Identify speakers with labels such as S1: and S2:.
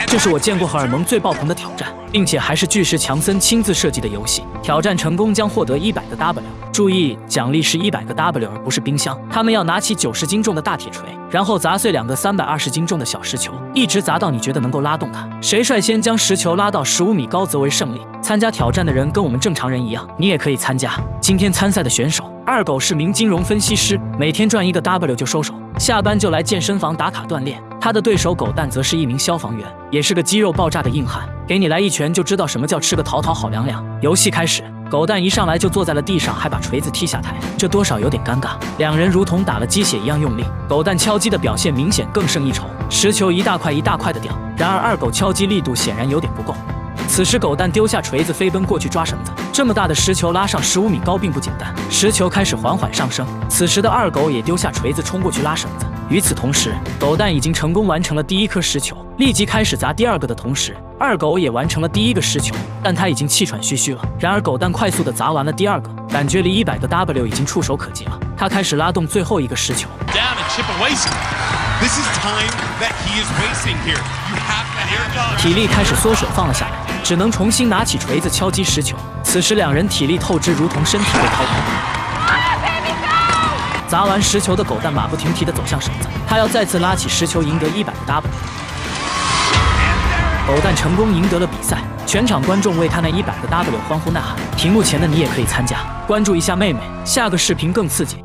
S1: 这是我见过荷尔蒙最爆棚的挑战，并且还是巨石强森亲自设计的游戏。挑战成功将获得100个 W， 注意，奖励是100个 W， 而不是冰箱。他们要拿起90斤重的大铁锤，然后砸碎2个320斤重的小石球，一直砸到你觉得能够拉动它。谁率先将石球拉到15米高则为胜利。参加挑战的人跟我们正常人一样，你也可以参加。今天参赛的选手二狗是名金融分析师，每天赚1个 W 就收手，下班就来健身房打卡锻炼。他的对手狗蛋则是一名消防员，也是个肌肉爆炸的硬汉，给你来一拳就知道什么叫吃个讨讨好凉凉。游戏开始，狗蛋一上来就坐在了地上，还把锤子踢下台，这多少有点尴尬。两人如同打了鸡血一样用力，狗蛋敲击的表现明显更胜一筹，石球一大块一大块的掉。然而二狗敲击力度显然有点不够。此时狗蛋丢下锤子飞奔过去抓绳子，这么大的石球拉上15米高并不简单。石球开始缓缓上升，此时的二狗也丢下锤子冲过去拉绳子。与此同时，狗蛋已经成功完成了第1颗石球，立即开始砸第2个的同时，二狗也完成了第1个石球，但他已经气喘吁吁了。然而狗蛋快速地砸完了第2个，感觉离100个 W 已经触手可及了。他开始拉动最后1个石球。体力开始缩水放了下来，只能重新拿起锤子敲击石球。此时两人体力透支，如同身体被掏空。砸完石球的狗蛋马不停蹄地走向绳子，他要再次拉起石球赢得100个 W。狗蛋成功赢得了比赛，全场观众为他那100个 W 欢呼呐喊。屏幕前的你也可以参加，关注一下妹妹，下个视频更刺激。